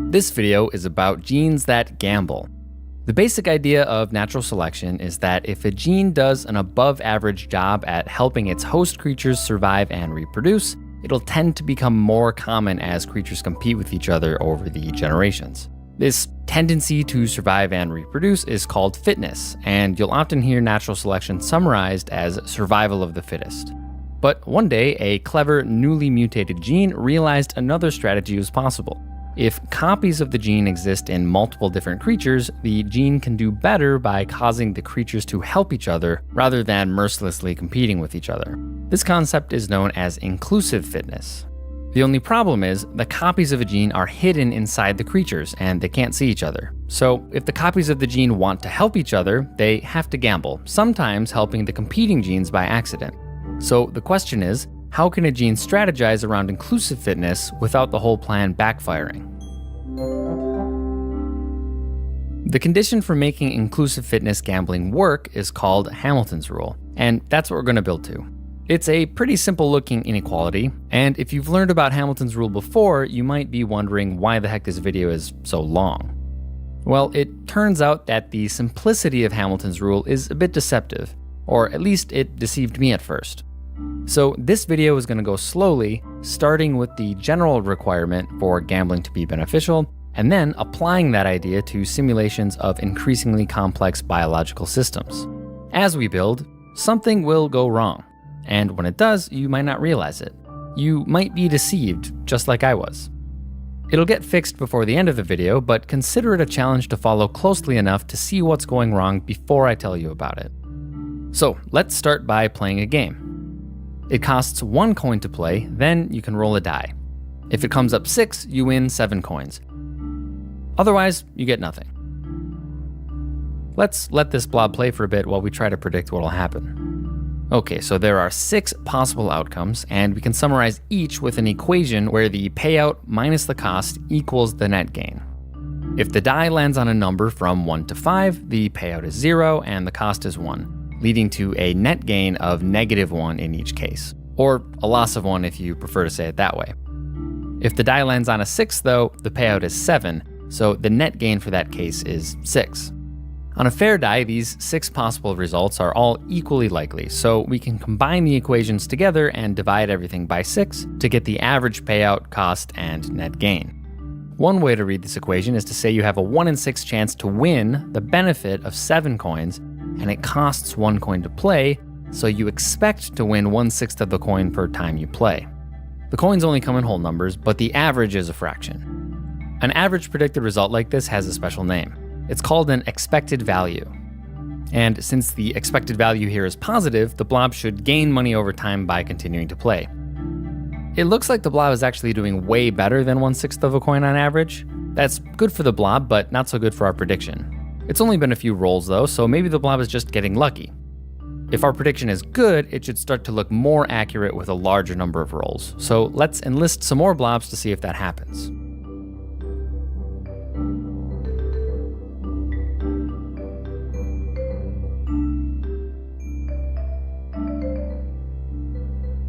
This video is about genes that gamble. The basic idea of natural selection is that if a gene does an above-average job at helping its host creatures survive and reproduce, it'll tend to become more common as creatures compete with each other over the generations. This tendency to survive and reproduce is called fitness, and you'll often hear natural selection summarized as survival of the fittest. But one day, a clever, newly mutated gene realized another strategy was possible. If copies of the gene exist in multiple different creatures, the gene can do better by causing the creatures to help each other rather than mercilessly competing with each other. This concept is known as inclusive fitness. The only problem is the copies of a gene are hidden inside the creatures and they can't see each other. So if the copies of the gene want to help each other, they have to gamble, sometimes helping the competing genes by accident. So the question is, how can a gene strategize around inclusive fitness without the whole plan backfiring? The condition for making inclusive fitness gambling work is called Hamilton's rule, and that's what we're going to build to. It's a pretty simple looking inequality, and if you've learned about Hamilton's rule before, you might be wondering why the heck this video is so long. Well, it turns out that the simplicity of Hamilton's rule is a bit deceptive, or at least it deceived me at first. So this video is going to go slowly, starting with the general requirement for gambling to be beneficial, and then applying that idea to simulations of increasingly complex biological systems. As we build, something will go wrong, and when it does, you might not realize it. You might be deceived, just like I was. It'll get fixed before the end of the video, but consider it a challenge to follow closely enough to see what's going wrong before I tell you about it. So let's start by playing a game. It costs 1 coin to play, then you can roll a die. If it comes up 6, you win 7 coins. Otherwise, you get nothing. Let's let this blob play for a bit while we try to predict what'll happen. Okay, so there are 6 possible outcomes, and we can summarize each with an equation where the payout minus the cost equals the net gain. If the die lands on a number from 1 to 5, the payout is 0 and the cost is 1. Leading to a net gain of -1 in each case, or a loss of 1 if you prefer to say it that way. If the die lands on a 6 though, the payout is 7, so the net gain for that case is 6. On a fair die, these 6 possible results are all equally likely, so we can combine the equations together and divide everything by 6 to get the average payout, cost, and net gain. One way to read this equation is to say you have a 1 in 6 chance to win the benefit of 7 coins, and it costs 1 coin to play, so you expect to win 1/6 of the coin per time you play. The coins only come in whole numbers, but the average is a fraction. An average predicted result like this has a special name. It's called an expected value. And since the expected value here is positive, the blob should gain money over time by continuing to play. It looks like the blob is actually doing way better than 1/6 of a coin on average. That's good for the blob, but not so good for our prediction. It's only been a few rolls though, so maybe the blob is just getting lucky. If our prediction is good, it should start to look more accurate with a larger number of rolls. So let's enlist some more blobs to see if that happens.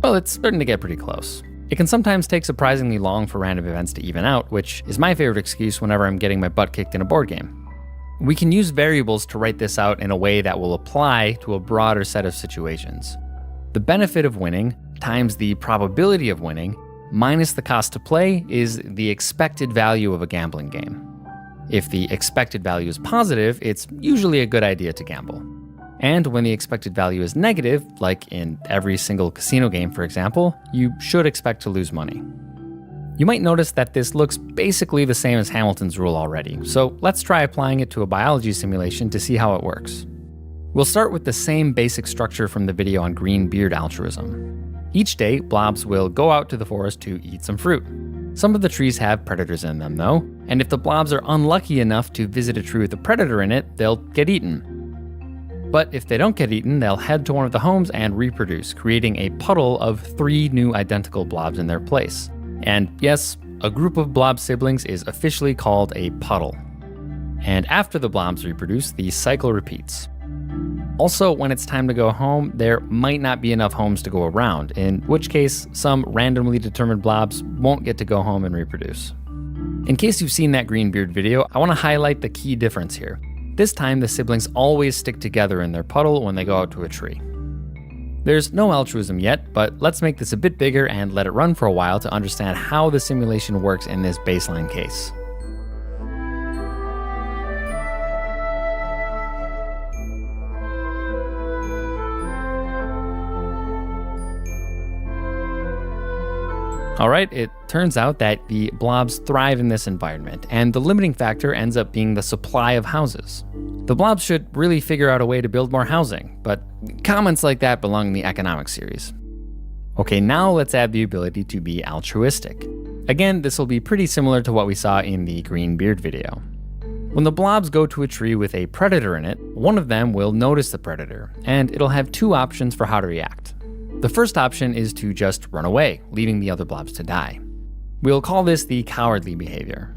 Well, it's starting to get pretty close. It can sometimes take surprisingly long for random events to even out, which is my favorite excuse whenever I'm getting my butt kicked in a board game. We can use variables to write this out in a way that will apply to a broader set of situations. The benefit of winning times the probability of winning minus the cost to play is the expected value of a gambling game. If the expected value is positive, it's usually a good idea to gamble. And when the expected value is negative, like in every single casino game for example, you should expect to lose money. You might notice that this looks basically the same as Hamilton's rule already, so let's try applying it to a biology simulation to see how it works. We'll start with the same basic structure from the video on green beard altruism. Each day, blobs will go out to the forest to eat some fruit. Some of the trees have predators in them though, and if the blobs are unlucky enough to visit a tree with a predator in it, they'll get eaten. But if they don't get eaten, they'll head to one of the homes and reproduce, creating a puddle of 3 new identical blobs in their place. And yes, a group of blob siblings is officially called a puddle. And after the blobs reproduce, the cycle repeats. Also, when it's time to go home, there might not be enough homes to go around, in which case some randomly determined blobs won't get to go home and reproduce. In case you've seen that green beard video, I want to highlight the key difference here. This time, the siblings always stick together in their puddle when they go out to a tree. There's no altruism yet, but let's make this a bit bigger and let it run for a while to understand how the simulation works in this baseline case. Alright, it turns out that the blobs thrive in this environment, and the limiting factor ends up being the supply of houses. The blobs should really figure out a way to build more housing, but comments like that belong in the economics series. Okay, now let's add the ability to be altruistic. Again, this will be pretty similar to what we saw in the green beard video. When the blobs go to a tree with a predator in it, one of them will notice the predator, and it'll have two options for how to react. The first option is to just run away, leaving the other blobs to die. We'll call this the cowardly behavior.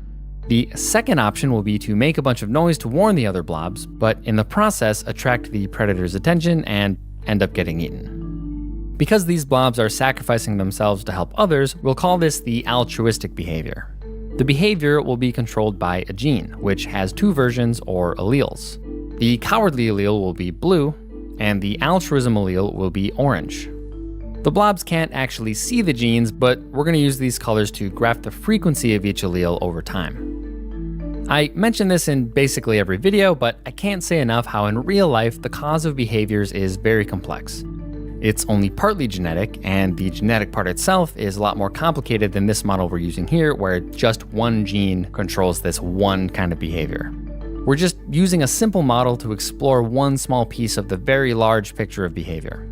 The second option will be to make a bunch of noise to warn the other blobs, but in the process attract the predator's attention and end up getting eaten. Because these blobs are sacrificing themselves to help others, we'll call this the altruistic behavior. The behavior will be controlled by a gene, which has two versions or alleles. The cowardly allele will be blue, and the altruism allele will be orange. The blobs can't actually see the genes, but we're going to use these colors to graph the frequency of each allele over time. I mention this in basically every video, but I can't say enough how in real life the cause of behaviors is very complex. It's only partly genetic, and the genetic part itself is a lot more complicated than this model we're using here, where just one gene controls this one kind of behavior. We're just using a simple model to explore one small piece of the very large picture of behavior.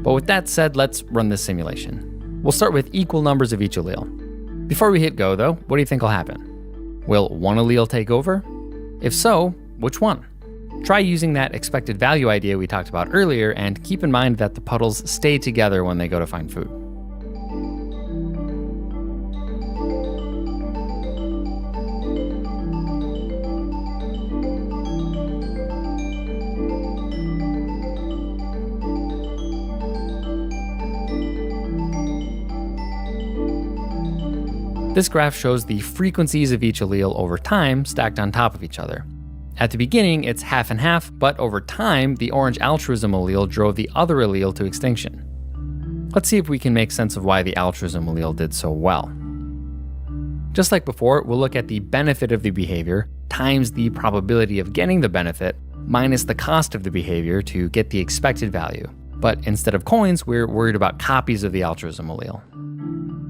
But with that said, let's run this simulation. We'll start with equal numbers of each allele. Before we hit go though, what do you think will happen? Will one allele take over? If so, which one? Try using that expected value idea we talked about earlier, and keep in mind that the puddles stay together when they go to find food. This graph shows the frequencies of each allele over time stacked on top of each other. At the beginning, it's half and half, but over time, the orange altruism allele drove the other allele to extinction. Let's see if we can make sense of why the altruism allele did so well. Just like before, we'll look at the benefit of the behavior times the probability of getting the benefit minus the cost of the behavior to get the expected value. But instead of coins, we're worried about copies of the altruism allele.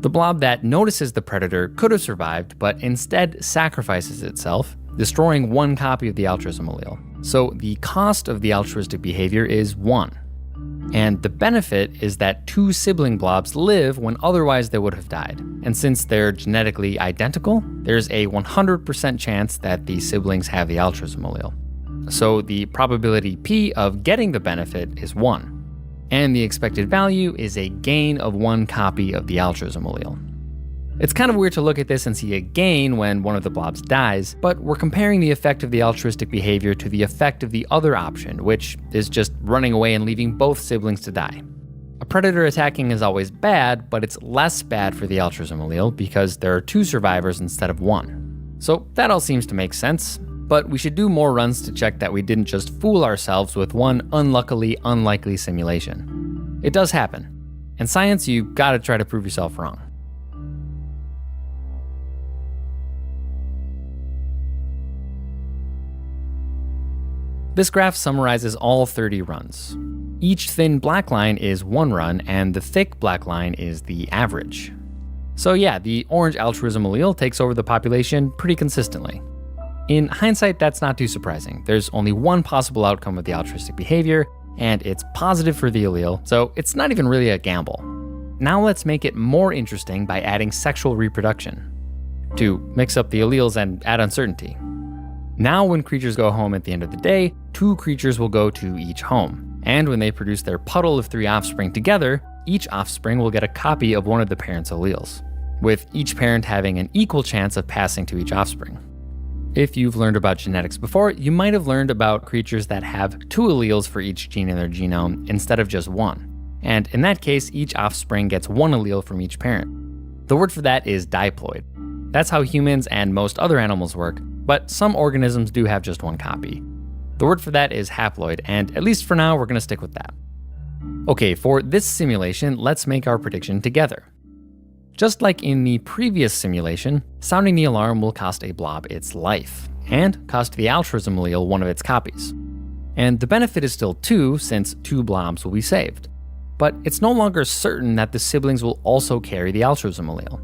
The blob that notices the predator could have survived, but instead sacrifices itself, destroying one copy of the altruism allele. So the cost of the altruistic behavior is 1. And the benefit is that two sibling blobs live when otherwise they would have died. And since they're genetically identical, there's a 100% chance that the siblings have the altruism allele. So the probability P of getting the benefit is 1. And the expected value is a gain of one copy of the altruism allele. It's kind of weird to look at this and see a gain when one of the blobs dies, but we're comparing the effect of the altruistic behavior to the effect of the other option, which is just running away and leaving both siblings to die. A predator attacking is always bad, but it's less bad for the altruism allele because there are two survivors instead of one. So that all seems to make sense. But we should do more runs to check that we didn't just fool ourselves with one unluckily unlikely simulation. It does happen. In science, you gotta try to prove yourself wrong. This graph summarizes all 30 runs. Each thin black line is one run, and the thick black line is the average. So yeah, the orange altruism allele takes over the population pretty consistently. In hindsight, that's not too surprising. There's only one possible outcome of the altruistic behavior, and it's positive for the allele, so it's not even really a gamble. Now let's make it more interesting by adding sexual reproduction to mix up the alleles and add uncertainty. Now when creatures go home at the end of the day, two creatures will go to each home, and when they produce their puddle of 3 offspring together, each offspring will get a copy of one of the parent's alleles, with each parent having an equal chance of passing to each offspring. If you've learned about genetics before, you might have learned about creatures that have 2 alleles for each gene in their genome instead of just 1. And in that case, each offspring gets 1 allele from each parent. The word for that is diploid. That's how humans and most other animals work, but some organisms do have just one copy. The word for that is haploid, and at least for now, we're going to stick with that. Okay, for this simulation, let's make our prediction together. Just like in the previous simulation, sounding the alarm will cost a blob its life, and cost the altruism allele one of its copies. And the benefit is still 2, since 2 blobs will be saved. But it's no longer certain that the siblings will also carry the altruism allele.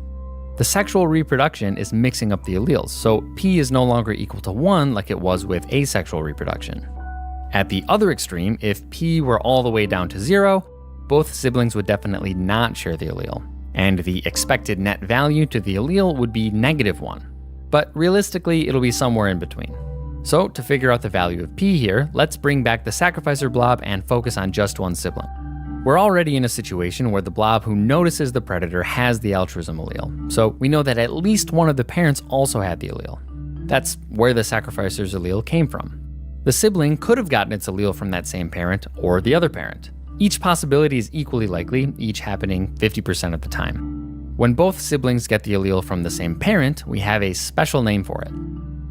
The sexual reproduction is mixing up the alleles, so P is no longer equal to 1 like it was with asexual reproduction. At the other extreme, if P were all the way down to 0, both siblings would definitely not share the allele, and the expected net value to the allele would be -1. But realistically, it'll be somewhere in between. So to figure out the value of P here, let's bring back the sacrificer blob and focus on just one sibling. We're already in a situation where the blob who notices the predator has the altruism allele, so we know that at least one of the parents also had the allele. That's where the sacrificer's allele came from. The sibling could have gotten its allele from that same parent or the other parent. Each possibility is equally likely, each happening 50% of the time. When both siblings get the allele from the same parent, we have a special name for it.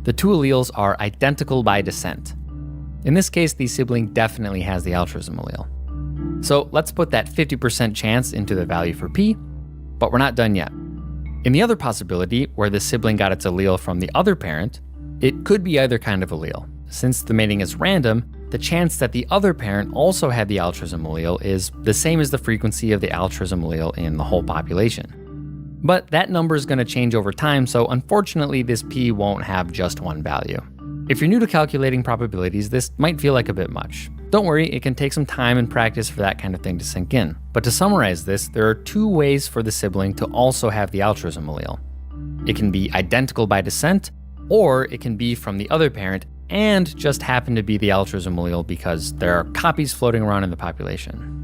The 2 alleles are identical by descent. In this case, the sibling definitely has the altruism allele. So let's put that 50% chance into the value for P, but we're not done yet. In the other possibility, where the sibling got its allele from the other parent, it could be either kind of allele. Since the mating is random, the chance that the other parent also had the altruism allele is the same as the frequency of the altruism allele in the whole population. But that number is going to change over time, so unfortunately this P won't have just one value. If you're new to calculating probabilities, this might feel like a bit much. Don't worry, it can take some time and practice for that kind of thing to sink in. But to summarize this, there are 2 ways for the sibling to also have the altruism allele. It can be identical by descent, or it can be from the other parent and just happen to be the altruism allele because there are copies floating around in the population.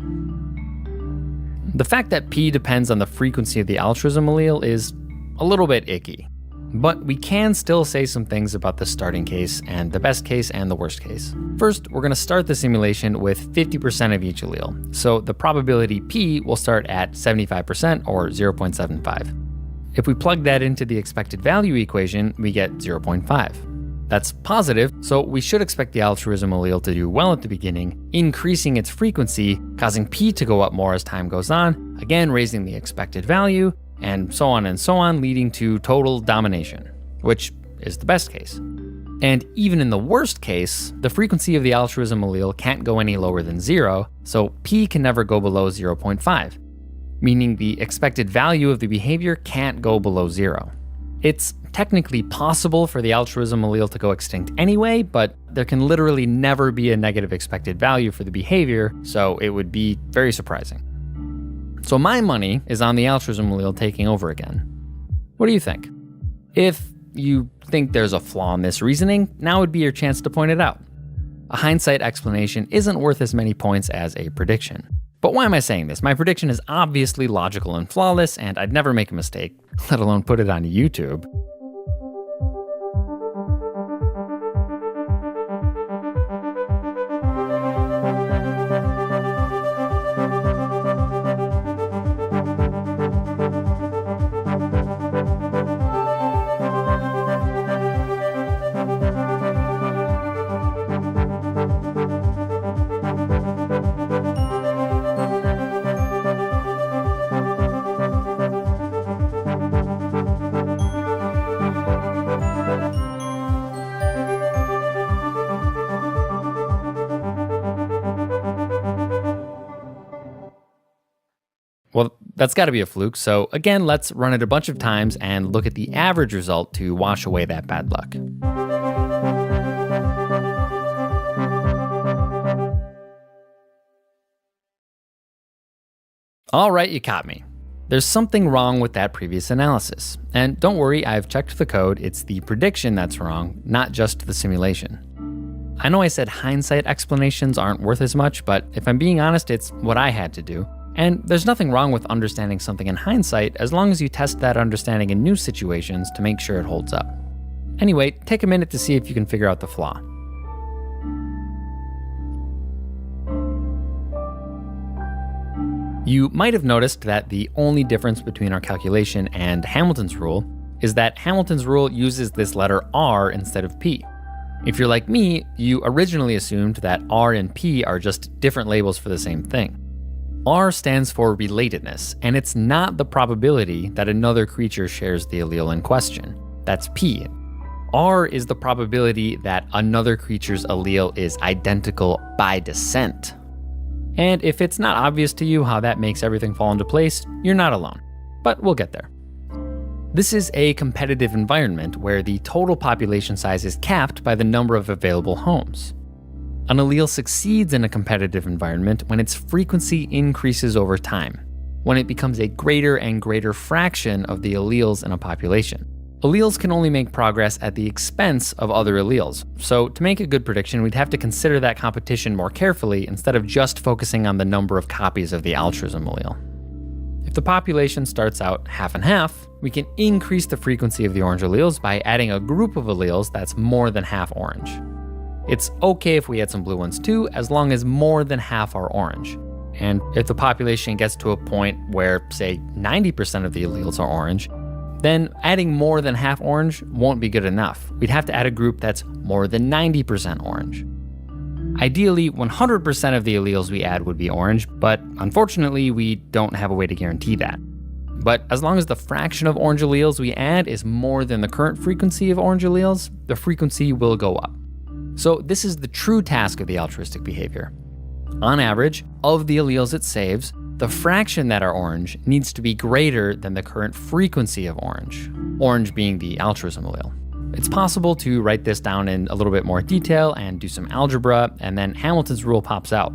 The fact that P depends on the frequency of the altruism allele is a little bit icky. But we can still say some things about the starting case and the best case and the worst case. First, we're going to start the simulation with 50% of each allele. So the probability P will start at 75% or 0.75. If we plug that into the expected value equation, we get 0.5. That's positive, so we should expect the altruism allele to do well at the beginning, increasing its frequency, causing P to go up more as time goes on, again raising the expected value, and so on, leading to total domination, which is the best case. And even in the worst case, the frequency of the altruism allele can't go any lower than 0, so P can never go below 0.5, meaning the expected value of the behavior can't go below 0. It's technically possible for the altruism allele to go extinct anyway, but there can literally never be a negative expected value for the behavior, so it would be very surprising. So my money is on the altruism allele taking over again. What do you think? If you think there's a flaw in this reasoning, now would be your chance to point it out. A hindsight explanation isn't worth as many points as a prediction. But why am I saying this? My prediction is obviously logical and flawless, and I'd never make a mistake, let alone put it on YouTube. Well, that's got to be a fluke, so again, let's run it a bunch of times and look at the average result to wash away that bad luck. All right, you caught me. There's something wrong with that previous analysis. And don't worry, I've checked the code. It's the prediction that's wrong, not just the simulation. I know I said hindsight explanations aren't worth as much, but if I'm being honest, it's what I had to do. And there's nothing wrong with understanding something in hindsight as long as you test that understanding in new situations to make sure it holds up. Anyway, take a minute to see if you can figure out the flaw. You might have noticed that the only difference between our calculation and Hamilton's rule is that Hamilton's rule uses this letter R instead of P. If you're like me, you originally assumed that R and P are just different labels for the same thing. R stands for relatedness, and it's not the probability that another creature shares the allele in question. That's P. R is the probability that another creature's allele is identical by descent. And if it's not obvious to you how that makes everything fall into place, you're not alone. But we'll get there. This is a competitive environment where the total population size is capped by the number of available homes. An allele succeeds in a competitive environment when its frequency increases over time, when it becomes a greater and greater fraction of the alleles in a population. Alleles can only make progress at the expense of other alleles, so to make a good prediction, we'd have to consider that competition more carefully instead of just focusing on the number of copies of the altruism allele. If the population starts out half and half, we can increase the frequency of the orange alleles by adding a group of alleles that's more than half orange. It's okay if we add some blue ones too, as long as more than half are orange. And if the population gets to a point where, say, 90% of the alleles are orange, then adding more than half orange won't be good enough. We'd have to add a group that's more than 90% orange. Ideally, 100% of the alleles we add would be orange, but unfortunately, we don't have a way to guarantee that. But as long as the fraction of orange alleles we add is more than the current frequency of orange alleles, the frequency will go up. So this is the true task of the altruistic behavior. On average, of the alleles it saves, the fraction that are orange needs to be greater than the current frequency of orange being the altruism allele. It's possible to write this down in a little bit more detail and do some algebra, and then Hamilton's rule pops out.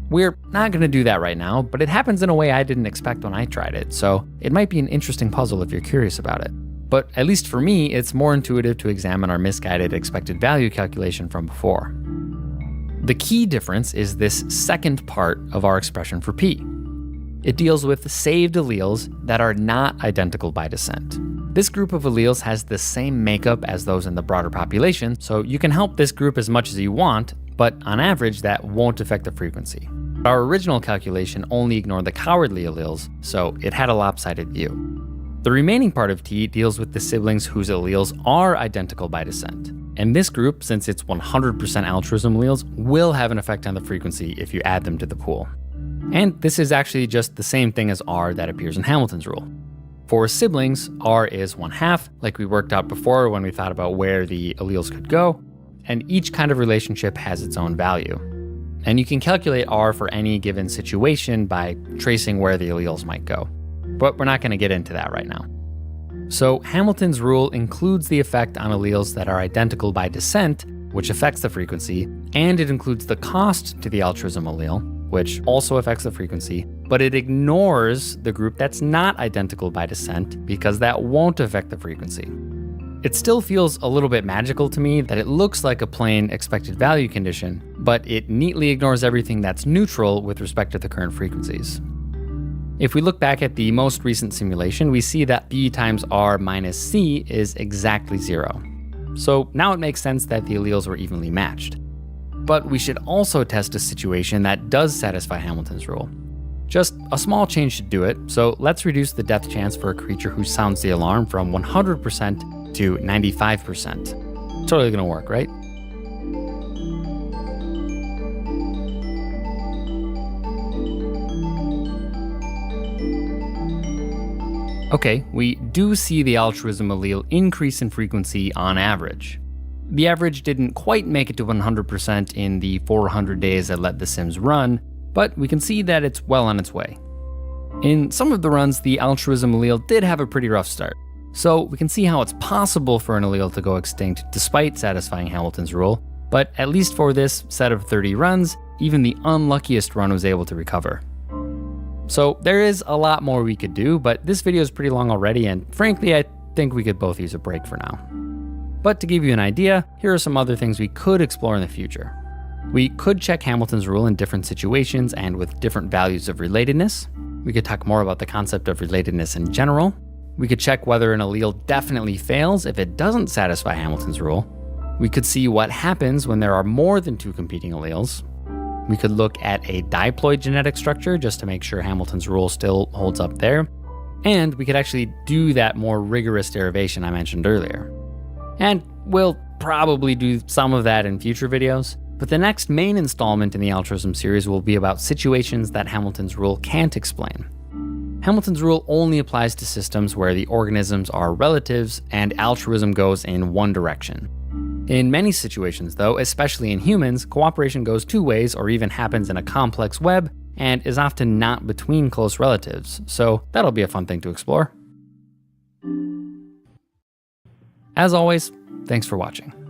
We're not going to do that right now, but it happens in a way I didn't expect when I tried it, so it might be an interesting puzzle if you're curious about it. But at least for me, it's more intuitive to examine our misguided expected value calculation from before. The key difference is this second part of our expression for P. It deals with saved alleles that are not identical by descent. This group of alleles has the same makeup as those in the broader population, so you can help this group as much as you want, but on average, that won't affect the frequency. Our original calculation only ignored the cowardly alleles, so it had a lopsided view. The remaining part of T deals with the siblings whose alleles are identical by descent. And this group, since it's 100% altruism alleles, will have an effect on the frequency if you add them to the pool. And this is actually just the same thing as R that appears in Hamilton's rule. For siblings, R is 1/2, like we worked out before when we thought about where the alleles could go, and each kind of relationship has its own value. And you can calculate R for any given situation by tracing where the alleles might go. But we're not going to get into that right now. So Hamilton's rule includes the effect on alleles that are identical by descent, which affects the frequency, and it includes the cost to the altruism allele, which also affects the frequency, but it ignores the group that's not identical by descent because that won't affect the frequency. It still feels a little bit magical to me that it looks like a plain expected value condition, but it neatly ignores everything that's neutral with respect to the current frequencies. If we look back at the most recent simulation, we see that B times R minus C is exactly 0. So now it makes sense that the alleles were evenly matched. But we should also test a situation that does satisfy Hamilton's rule. Just a small change should do it, so let's reduce the death chance for a creature who sounds the alarm from 100% to 95%. Totally gonna work, right? Okay, we do see the altruism allele increase in frequency on average. The average didn't quite make it to 100% in the 400 days that let the Sims run, but we can see that it's well on its way. In some of the runs, the altruism allele did have a pretty rough start, so we can see how it's possible for an allele to go extinct despite satisfying Hamilton's rule, but at least for this set of 30 runs, even the unluckiest run was able to recover. So there is a lot more we could do, but this video is pretty long already, and frankly, I think we could both use a break for now. But to give you an idea, here are some other things we could explore in the future. We could check Hamilton's rule in different situations and with different values of relatedness. We could talk more about the concept of relatedness in general. We could check whether an allele definitely fails if it doesn't satisfy Hamilton's rule. We could see what happens when there are more than 2 competing alleles. We could look at a diploid genetic structure just to make sure Hamilton's rule still holds up there. And we could actually do that more rigorous derivation I mentioned earlier. And we'll probably do some of that in future videos, but the next main installment in the altruism series will be about situations that Hamilton's rule can't explain. Hamilton's rule only applies to systems where the organisms are relatives and altruism goes in one direction. In many situations though, especially in humans, cooperation goes two ways or even happens in a complex web and is often not between close relatives, so that'll be a fun thing to explore. As always, thanks for watching.